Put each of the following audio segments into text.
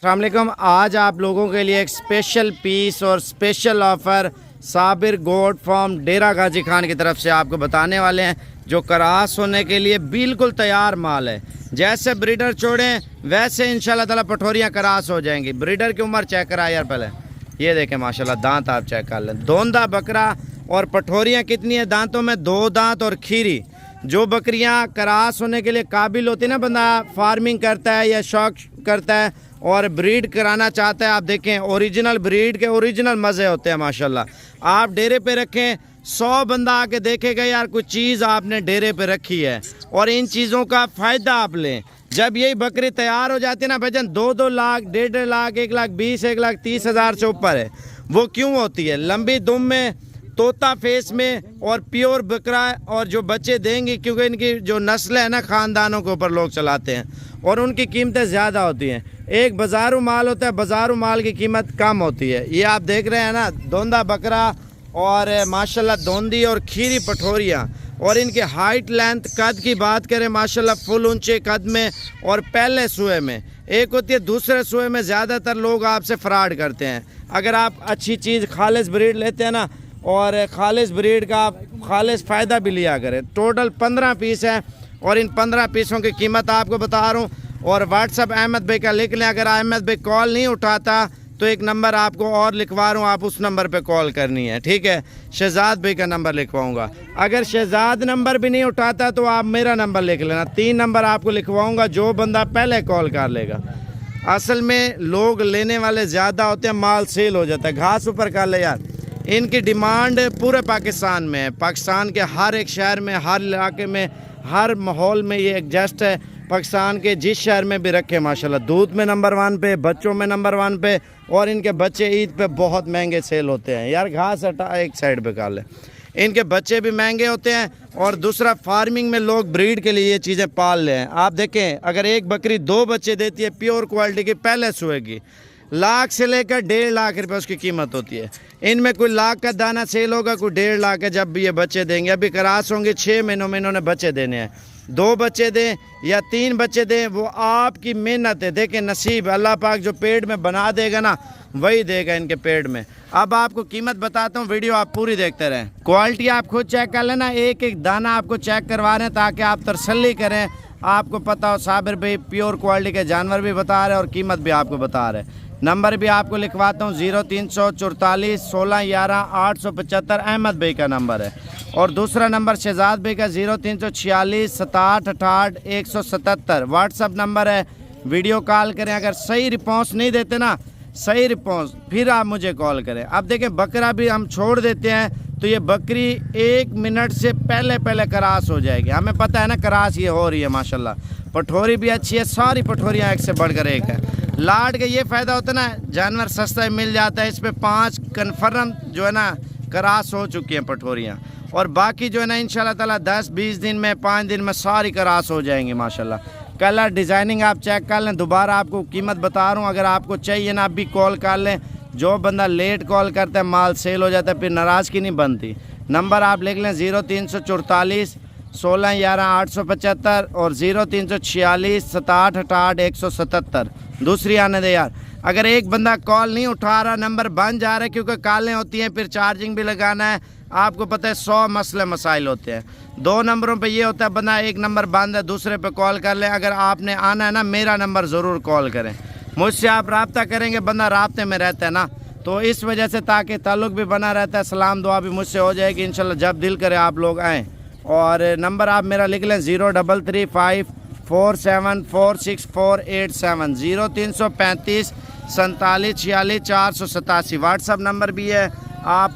अस्सलाम वालेकुम। आज आप लोगों के लिए एक स्पेशल पीस और special offer Sabir goat farm Dera Ghazi Khan की तरफ से आपको बताने वाले हैं, जो क्रॉस होने के लिए बिल्कुल तैयार माल है। जैसे ब्रीडर छोड़ें वैसे इंशाल्लाह ताला पठोरियाँ क्रॉस हो जाएंगी। ब्रीडर की उम्र चेक करा यार पहले, ये देखें माशाल्लाह दांत आप चेक कर लें। दोंदा बकरा और पठोरियाँ कितनी है, दांतों में 2 दांत और खीरी। जो बकरियाँ क्रॉस होने के लिए काबिल होती है ना, बंदा फार्मिंग करता है या शौक करता है और ब्रीड कराना चाहता है, आप देखें ओरिजिनल ब्रीड के ओरिजिनल मज़े होते हैं माशाल्लाह। आप डेरे पे रखें, 100 बंदा आके देखेगा यार कुछ चीज़ आपने डेरे पे रखी है, और इन चीज़ों का फ़ायदा आप लें। जब यही बकरी तैयार हो जाती है ना भाईजान, 2-2 लाख, 1.5 लाख, 1,20,000, 1,30,000 से ऊपर है। वो क्यों होती है? लंबी दुम में, तोता फेस में और प्योर बकरा, और जो बच्चे देंगे क्योंकि इनकी जो नस्ल है ना ख़ानदानों के ऊपर लोग चलाते हैं, और उनकी कीमतें ज़्यादा होती हैं। एक बाज़ारू माल होता है, बाज़ारू माल की कीमत कम होती है। ये आप देख रहे हैं ना, दोंदा बकरा और माशाल्लाह दोंदी और खीरी पठोरियाँ, और इनके हाइट लेंथ कद की बात करें माशाल्लाह फुल ऊंचे कद में, और पहले सुए में एक होती है, दूसरे सुए में ज़्यादातर लोग आपसे फ्रॉड करते हैं। अगर आप अच्छी चीज़ खालिस ब्रीड लेते हैं ना, और खालिस ब्रीड का आप खालिस फ़ायदा भी लिया करें। टोटल 15 पीस हैं, और इन 15 पीसों की कीमत आपको बता रहा हूँ। और व्हाट्सअप अहमद भाई का लिख लें। अगर अहमद भाई कॉल नहीं उठाता तो एक नंबर आपको और लिखवा रहा हूँ, आप उस नंबर पे कॉल करनी है, ठीक है। शहजाद भाई का नंबर लिखवाऊँगा। अगर शहजाद नंबर भी नहीं उठाता तो आप मेरा नंबर लिख लेना। 3 नंबर आपको लिखवाऊँगा, जो बंदा पहले कॉल कर लेगा। असल में लोग लेने वाले ज़्यादा होते हैं, माल सेल हो जाता है। घास ऊपर कर ले यार। इनकी डिमांड पूरे पाकिस्तान में है। पाकिस्तान के हर एक शहर में, हर इलाके में, हर माहौल में ये एडजस्ट है। पाकिस्तान के जिस शहर में भी रखे माशाल्लाह, दूध में नंबर 1 पे, बच्चों में नंबर 1 पे, और इनके बच्चे ईद पे बहुत महंगे सेल होते हैं। यार घास हटा एक साइड पे कर ले। इनके बच्चे भी महंगे होते हैं, और दूसरा फार्मिंग में लोग ब्रीड के लिए ये चीज़ें पाल ले हैं। आप देखें, अगर एक बकरी 2 बच्चे देती है प्योर क्वालिटी की, पहले सुएगी, लाख से लेकर 1.5 लाख रुपए उसकी कीमत होती है। इनमें कोई लाख का दाना सेल होगा, कोई 1.5 लाख है जब भी ये बच्चे देंगे। अभी क्रॉस होंगे, 6 महीनों में इन्होंने बच्चे देने हैं। 2 बच्चे दें या 3 बच्चे दें, वो आपकी मेहनत है। देखें नसीब, अल्लाह पाक जो पेट में बना देगा ना, वही देगा इनके पेट में। अब आपको कीमत बताता हूँ, वीडियो आप पूरी देखते रहें। क्वालिटी आप खुद चेक कर लेना, एक एक दाना आपको चेक करवा रहे हैं ताकि आप तसल्ली करें, आपको पता हो साबिर भाई प्योर क्वालिटी के जानवर भी बता रहे हैं और कीमत भी आपको बता रहे हैं। नंबर भी आपको लिखवाता हूँ, 0344 16 11 875 अहमद भाई का नंबर है। और दूसरा नंबर शहजाद भाई का 0346 67 68 177 व्हाट्सअप नंबर है। वीडियो कॉल करें, अगर सही रिस्पॉन्स नहीं देते ना, सही रिस्पॉन्स, फिर आप मुझे कॉल करें। अब देखें बकरा भी हम छोड़ देते हैं तो ये बकरी 1 मिनट से पहले क्रॉस हो जाएगी। हमें पता है ना क्रॉस ये हो रही है माशाल्लाह। पठोरी भी अच्छी है, सारी पठोरियाँ एक से बढ़कर एक है। लाट का ये फ़ायदा होता है ना, जानवर सस्ता मिल जाता है। इस पर 5 कन्फर्म जो है ना क्रॉस हो चुकी हैं पठोरियाँ, और बाकी जो है ना इंशाल्लाह ताला 10-20 दिन में, 5 दिन में सारी क्रॉस हो जाएंगी माशाल्लाह। कलर डिज़ाइनिंग आप चेक कर लें। दोबारा आपको कीमत बता रहा हूँ, अगर आपको चाहिए ना, आप भी कॉल कर लें। जो बंदा लेट कॉल करता है माल सेल हो जाता है, फिर नाराज़गी नहीं बनती। नंबर आप लिख लें, 0344 16 11 875 और 0346 67 68 177। दूसरी आने दे यार। अगर एक बंदा कॉल नहीं उठा रहा, नंबर बंद जा रहा है, क्योंकि कॉलें होती हैं, फिर चार्जिंग भी लगाना है, आपको पता है 100 मसले मसाइल होते हैं। 2 नंबरों पे ये होता है, बंदा एक नंबर बंद है, दूसरे पे कॉल कर ले। अगर आपने आना है ना, मेरा नंबर ज़रूर कॉल करें। मुझसे आप रब्ता करेंगे, बंदा राब्ते में रहता है ना, तो इस वजह से ताकि ताल्लुक़ भी बना रहता है। सलाम दुआ भी मुझसे हो जाएगी इंशाल्लाह, जब दिल करे आप लोग आएँ। और नंबर आप मेरा लिख लें, 0335 47 46487 0335 47 46 487। व्हाट्सअप नंबर भी है। आप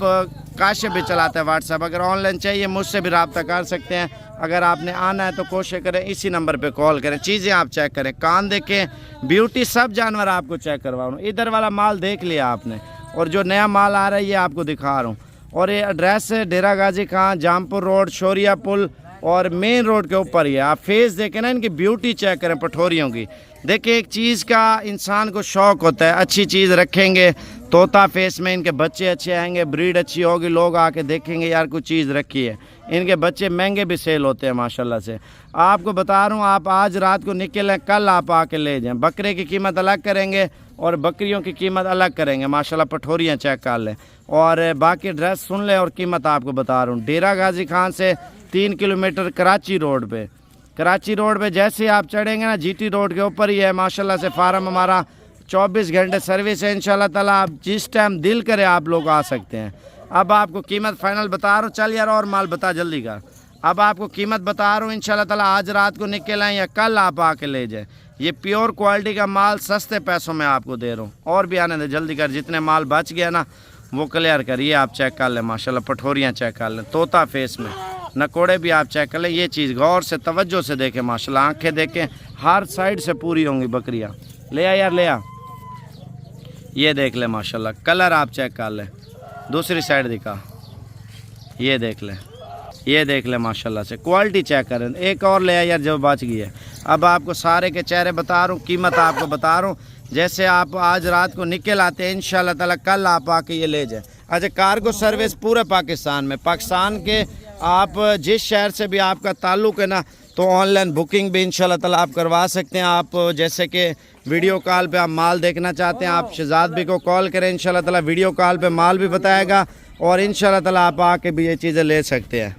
काशिफ भी चलाते हैं व्हाट्सअप, अगर ऑनलाइन चाहिए मुझसे भी रब्ता कर सकते हैं। अगर आपने आना है तो कोशिश करें इसी नंबर पे कॉल करें। चीज़ें आप चेक करें, कान देखें, ब्यूटी, सब जानवर आपको चेक करवा रहा हूँ। इधर वाला माल देख लिया आपने, और जो नया माल आ रहा है ये आपको दिखा रहा हूँ। और ये एड्रेस है डेरा गाजी खान, जामपुर रोड, शोरिया पुल, और मेन रोड के ऊपर ही है। आप फेस देखें ना, इनकी ब्यूटी चेक करें पठोरियों की। देखिए, एक चीज़ का इंसान को शौक़ होता है, अच्छी चीज़ रखेंगे, तोता फेस में इनके बच्चे अच्छे आएंगे, ब्रीड अच्छी होगी, लोग आके देखेंगे यार कुछ चीज़ रखी है। इनके बच्चे महंगे भी सेल होते हैं माशाल्लाह से। आपको बता रहा हूँ, आप आज रात को निकलें, कल आप आके ले जाएं। बकरे की कीमत अलग करेंगे और बकरियों की कीमत अलग करेंगे। माशाल्लाह पठोरियाँ चेक कर लें और बाकी ड्रेस सुन लें और कीमत आपको बता रहा हूँ। डेरा गाजी खान से 3 किलोमीटर कराची रोड पे, कराची रोड पे जैसे ही आप चढ़ेंगे ना, जीटी रोड के ऊपर ही है माशाल्लाह से फार्म। हमारा 24 घंटे सर्विस है इंशाल्लाह ताला। आप जिस टाइम दिल करे आप लोग आ सकते हैं। अब आपको कीमत फाइनल बता रहा हूँ। चल यार और माल बता जल्दी का। अब आपको कीमत बता रहा हूँ इंशाल्लाह ताला, आज रात को निकल आए या कल आप आके ले जाए। ये प्योर क्वालिटी का माल सस्ते पैसों में आपको दे रहा हूँ। और भी आने दे जल्दी कर, जितने माल बच गया ना वो क्लियर करिए। आप चेक कर लें माशाल्लाह, पठोरियाँ चेक कर लें, तोता फेस में नकोड़े भी आप चेक कर लें। ये चीज़ गौर से तवज्जो से देखें माशाल्लाह, आंखें देखें, हर साइड से पूरी होंगी बकरियाँ। ले आ यार ले आ, ये देख ले माशाल्लाह, कलर आप चेक कर लें। दूसरी साइड दिखा, ये देख ले, ये देख ले माशाल्लाह से क्वालिटी चेक करें। एक और ले आ यार जो बच गई है। अब आपको सारे के चेहरे बता रहा हूँ, कीमत आपको बता रहा हूँ। जैसे आप आज रात को निकल आते हैं इंशाल्लाह ताला, कल आप आके ये ले जाए। अच्छा, कार्गो सर्विस पूरे पाकिस्तान में, पाकिस्तान के आप जिस शहर से भी आपका ताल्लुक़ है ना, तो ऑनलाइन बुकिंग भी इंशाल्लाह ताला आप करवा सकते हैं। आप जैसे कि वीडियो कॉल पे आप माल देखना चाहते हैं, आप शहजाद भी को कॉल करें, इंशाल्लाह ताला वीडियो कॉल पे माल भी बताएगा और इंशाल्लाह ताला आप आके भी ये चीज़ें ले सकते हैं।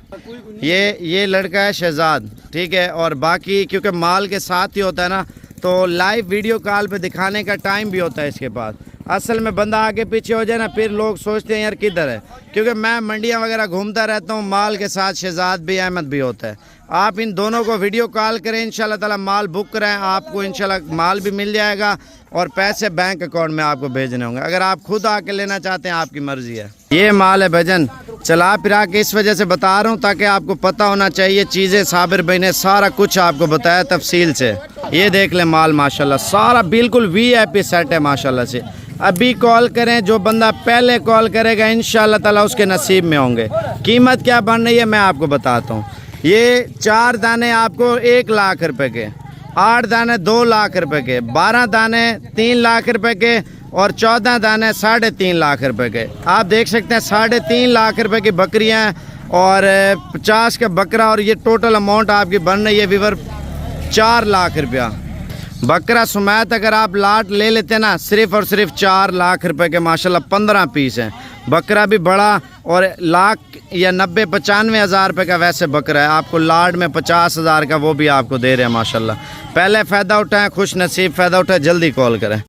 ये लड़का है शहजाद, ठीक है। और बाकी क्योंकि माल के साथ ही होता है ना, तो लाइव वीडियो कॉल पे दिखाने का टाइम भी होता है इसके पास। असल में बंदा आगे पीछे हो जाए ना, फिर लोग सोचते हैं यार किधर है, क्योंकि मैं मंडियाँ वगैरह घूमता रहता हूँ। माल के साथ शहजाद भी, अहमद भी होता है। आप इन दोनों को वीडियो कॉल करें, इंशाल्लाह ताला माल बुक कराएं, आपको इंशाल्लाह माल भी मिल जाएगा और पैसे बैंक अकाउंट में आपको भेजने होंगे। अगर आप खुद आके लेना चाहते हैं आपकी मर्जी है। ये माल है भजन, चला फिरा के इस वजह से बता रहा हूँ ताकि आपको पता होना चाहिए चीज़ें। साबिर भाई ने सारा कुछ आपको बताया तफसील से। ये देख लें माल माशाल्लाह, सारा बिल्कुल VIP सेट है माशाल्लाह से। अभी कॉल करें, जो बंदा पहले कॉल करेगा इंशाल्लाह ताला उसके नसीब में होंगे। कीमत क्या बन रही है मैं आपको बताता हूँ। ये 4 दाने आपको 1 लाख रुपए के, 8 दाने 2 लाख रुपए के, 12 दाने 3 लाख रुपए के और 14 दाने 3.5 लाख रुपए के। आप देख सकते हैं 3.5 लाख रुपए की बकरियां और 50 का बकरा, और ये टोटल अमाउंट आपकी बन रही है वीवर 4 लाख रुपया। बकरा सुमैत अगर आप लाट ले लेते हैं ना, सिर्फ और सिर्फ 4 लाख रुपए के माशाल्लाह 15 पीस हैं। बकरा भी बड़ा और 1,00,000 या 90-95 हज़ार रुपये का वैसे बकरा है। आपको लाट में 50 हज़ार का वो भी आपको दे रहे हैं माशाल्लाह। पहले फ़ायदा उठाएं, खुश नसीब फ़ायदा उठाएं, जल्दी कॉल करें।